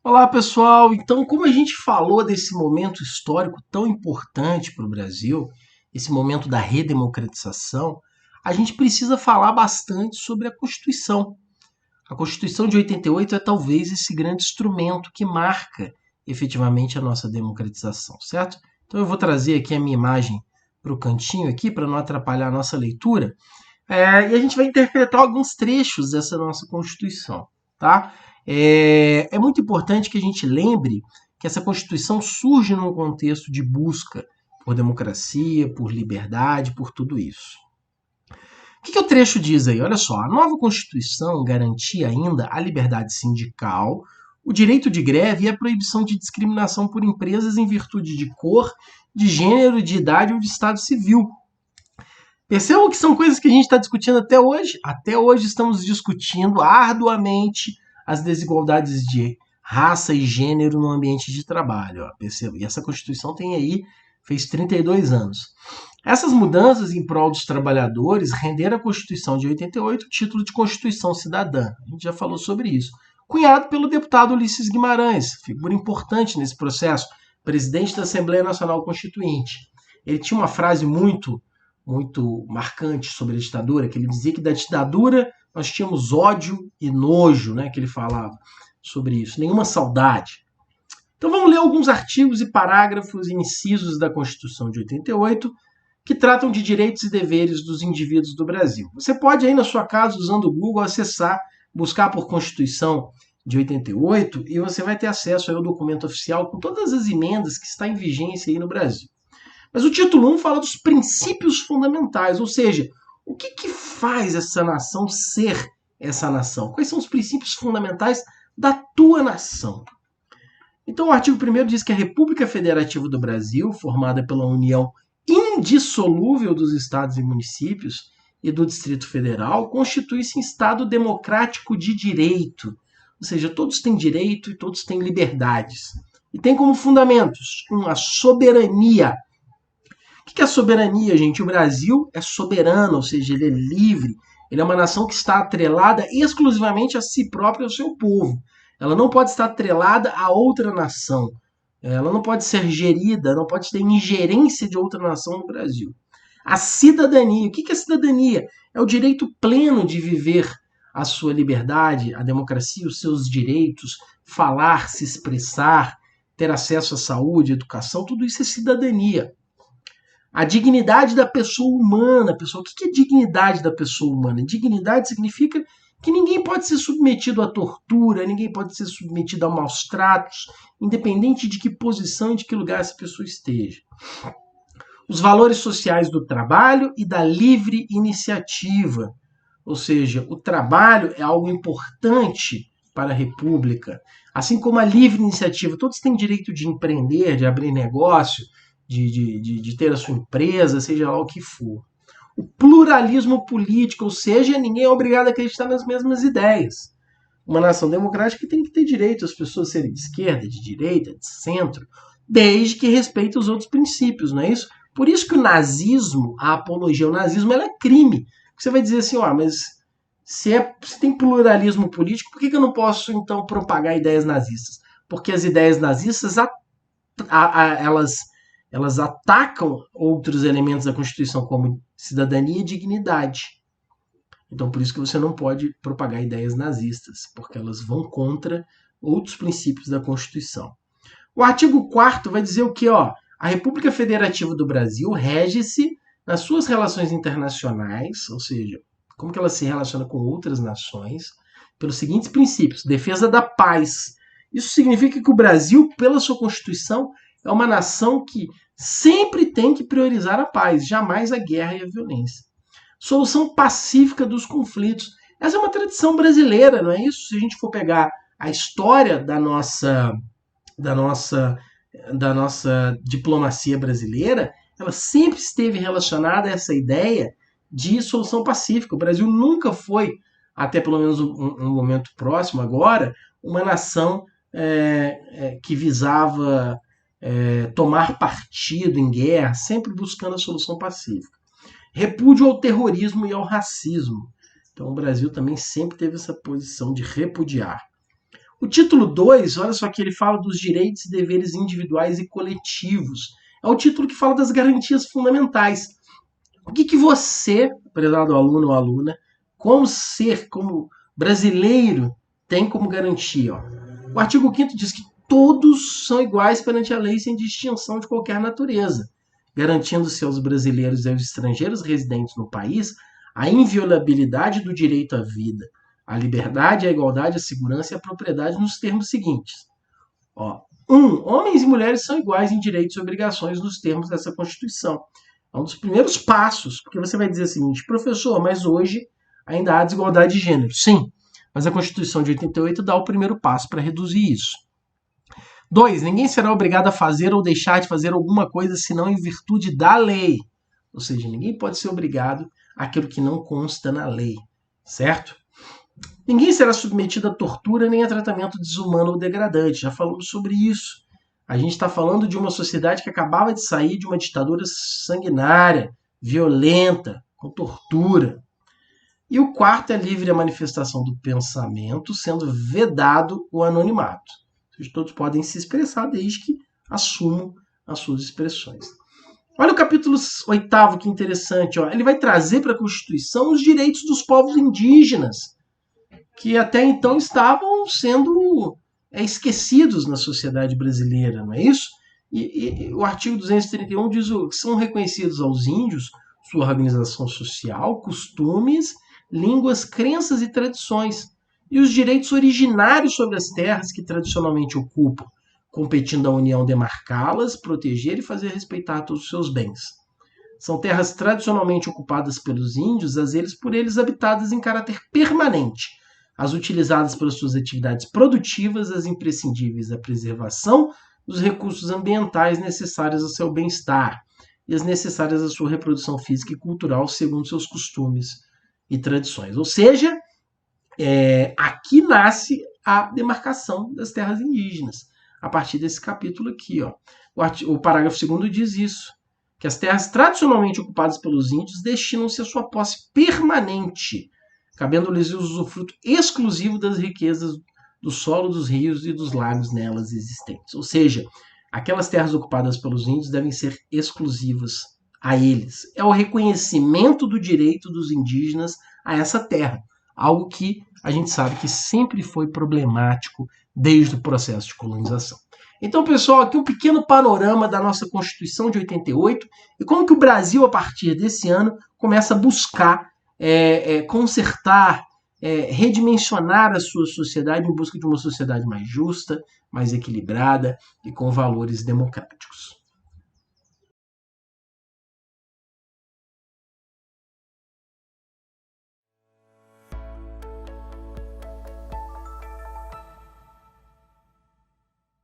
Olá, pessoal. Então, como a gente falou desse momento histórico tão importante para o Brasil, esse momento da redemocratização, a gente precisa falar bastante sobre a Constituição. A Constituição de 88 é talvez esse grande instrumento que marca efetivamente a nossa democratização, certo? Então, eu vou trazer aqui a minha imagem para o cantinho aqui para não atrapalhar a nossa leitura. E a gente vai interpretar alguns trechos dessa nossa Constituição, tá? É muito importante que a gente lembre que essa Constituição surge num contexto de busca por democracia, por liberdade, por tudo isso. O que o trecho diz aí? Olha só, a nova Constituição garantia ainda a liberdade sindical, o direito de greve e a proibição de discriminação por empresas em virtude de cor, de gênero, de idade ou de estado civil. Percebam que são coisas que a gente está discutindo até hoje. Até hoje estamos discutindo arduamente as desigualdades de raça e gênero no ambiente de trabalho. Ó, percebam? E essa Constituição tem aí, fez 32 anos. Essas mudanças em prol dos trabalhadores renderam à Constituição de 88 o título de Constituição Cidadã. A gente já falou sobre isso. Cunhado pelo deputado Ulisses Guimarães, figura importante nesse processo, presidente da Assembleia Nacional Constituinte. Ele tinha uma frase muito marcante sobre a ditadura, que ele dizia que da ditadura nós tínhamos ódio e nojo, né, que ele falava sobre isso, nenhuma saudade. Então vamos ler alguns artigos e parágrafos e incisos da Constituição de 88 que tratam de direitos e deveres dos indivíduos do Brasil. Você pode aí na sua casa, usando o Google, acessar, buscar por Constituição de 88 e você vai ter acesso aí ao documento oficial com todas as emendas que está em vigência aí no Brasil. Mas o título 1 fala dos princípios fundamentais, ou seja, o que faz essa nação ser essa nação? Quais são os princípios fundamentais da tua nação? Então, o artigo 1º diz que a República Federativa do Brasil, formada pela união indissolúvel dos estados e municípios e do Distrito Federal, constitui-se em Estado democrático de direito, ou seja, todos têm direito e todos têm liberdades. E tem como fundamentos a soberania. O que é soberania, gente? O Brasil é soberano, ou seja, ele é livre. Ele é uma nação que está atrelada exclusivamente a si própria e ao seu povo. Ela não pode estar atrelada a outra nação. Ela não pode ser gerida, não pode ter ingerência de outra nação no Brasil. A cidadania. O que é cidadania? É o direito pleno de viver a sua liberdade, a democracia, os seus direitos, falar, se expressar, ter acesso à saúde, educação, tudo isso é cidadania. A dignidade da pessoa humana, pessoal. O que é dignidade da pessoa humana? Dignidade significa que ninguém pode ser submetido à tortura, ninguém pode ser submetido a maus tratos, independente de que posição e de que lugar essa pessoa esteja. Os valores sociais do trabalho e da livre iniciativa. Ou seja, o trabalho é algo importante para a República. Assim como a livre iniciativa, todos têm direito de empreender, de abrir negócio, de ter a sua empresa, seja lá o que for. O pluralismo político, ou seja, ninguém é obrigado a acreditar nas mesmas ideias. Uma nação democrática tem que ter direito às pessoas serem de esquerda, de direita, de centro, desde que respeite os outros princípios, não é isso? Por isso que o nazismo, a apologia ao nazismo, ela é crime. Você vai dizer assim, mas se tem pluralismo político, por que eu não posso, então, propagar ideias nazistas? Porque as ideias nazistas, elas atacam outros elementos da Constituição, como cidadania e dignidade. Então, por isso que você não pode propagar ideias nazistas, porque elas vão contra outros princípios da Constituição. O artigo 4º vai dizer o quê? A República Federativa do Brasil rege-se nas suas relações internacionais, ou seja, como que ela se relaciona com outras nações, pelos seguintes princípios: defesa da paz. Isso significa que o Brasil, pela sua Constituição, é uma nação que sempre tem que priorizar a paz, jamais a guerra e a violência. Solução pacífica dos conflitos. Essa é uma tradição brasileira, não é isso? Se a gente for pegar a história da nossa diplomacia brasileira, ela sempre esteve relacionada a essa ideia de solução pacífica. O Brasil nunca foi, até pelo menos um momento próximo agora, uma nação que visava tomar partido em guerra, sempre buscando a solução pacífica. Repúdio ao terrorismo e ao racismo. Então o Brasil também sempre teve essa posição de repudiar. O título 2, olha só que ele fala dos direitos e deveres individuais e coletivos. É o título que fala das garantias fundamentais. O que você, prezado aluno ou aluna, como brasileiro, tem como garantia? Ó? O artigo 5º diz que todos são iguais perante a lei sem distinção de qualquer natureza, garantindo-se aos brasileiros e aos estrangeiros residentes no país a inviolabilidade do direito à vida, a liberdade, a igualdade, a segurança e a propriedade nos termos seguintes. Ó, 1. Homens e mulheres são iguais em direitos e obrigações nos termos dessa Constituição. É um dos primeiros passos, porque você vai dizer o seguinte, professor, mas hoje ainda há desigualdade de gênero. Sim, mas a Constituição de 88 dá o primeiro passo para reduzir isso. 2. Ninguém será obrigado a fazer ou deixar de fazer alguma coisa senão em virtude da lei. Ou seja, ninguém pode ser obrigado àquilo que não consta na lei, certo? Ninguém será submetido a tortura nem a tratamento desumano ou degradante. Já falamos sobre isso. A gente está falando de uma sociedade que acabava de sair de uma ditadura sanguinária, violenta, com tortura. E o 4º é a livre manifestação do pensamento, sendo vedado o anonimato. Ou seja, todos podem se expressar desde que assumam as suas expressões. Olha o capítulo 8º, que interessante. Ó. Ele vai trazer para a Constituição os direitos dos povos indígenas, que até então estavam sendo esquecidos na sociedade brasileira, não é isso? E o artigo 231 diz que são reconhecidos aos índios sua organização social, costumes, línguas, crenças e tradições, e os direitos originários sobre as terras que tradicionalmente ocupam, competindo à União demarcá-las, proteger e fazer respeitar todos os seus bens. São terras tradicionalmente ocupadas pelos índios, por eles habitadas em caráter permanente, as utilizadas pelas suas atividades produtivas, as imprescindíveis à preservação dos recursos ambientais necessários ao seu bem-estar e as necessárias à sua reprodução física e cultural segundo seus costumes e tradições. Ou seja, aqui nasce a demarcação das terras indígenas, a partir desse capítulo aqui. Ó. O parágrafo 2º diz isso, que as terras tradicionalmente ocupadas pelos índios destinam-se à sua posse permanente, cabendo-lhes o usufruto exclusivo das riquezas do solo, dos rios e dos lagos nelas existentes. Ou seja, aquelas terras ocupadas pelos índios devem ser exclusivas a eles. É o reconhecimento do direito dos indígenas a essa terra, algo que a gente sabe que sempre foi problemático desde o processo de colonização. Então, pessoal, aqui um pequeno panorama da nossa Constituição de 88 e como que o Brasil, a partir desse ano, começa a buscar consertar, redimensionar a sua sociedade em busca de uma sociedade mais justa, mais equilibrada e com valores democráticos.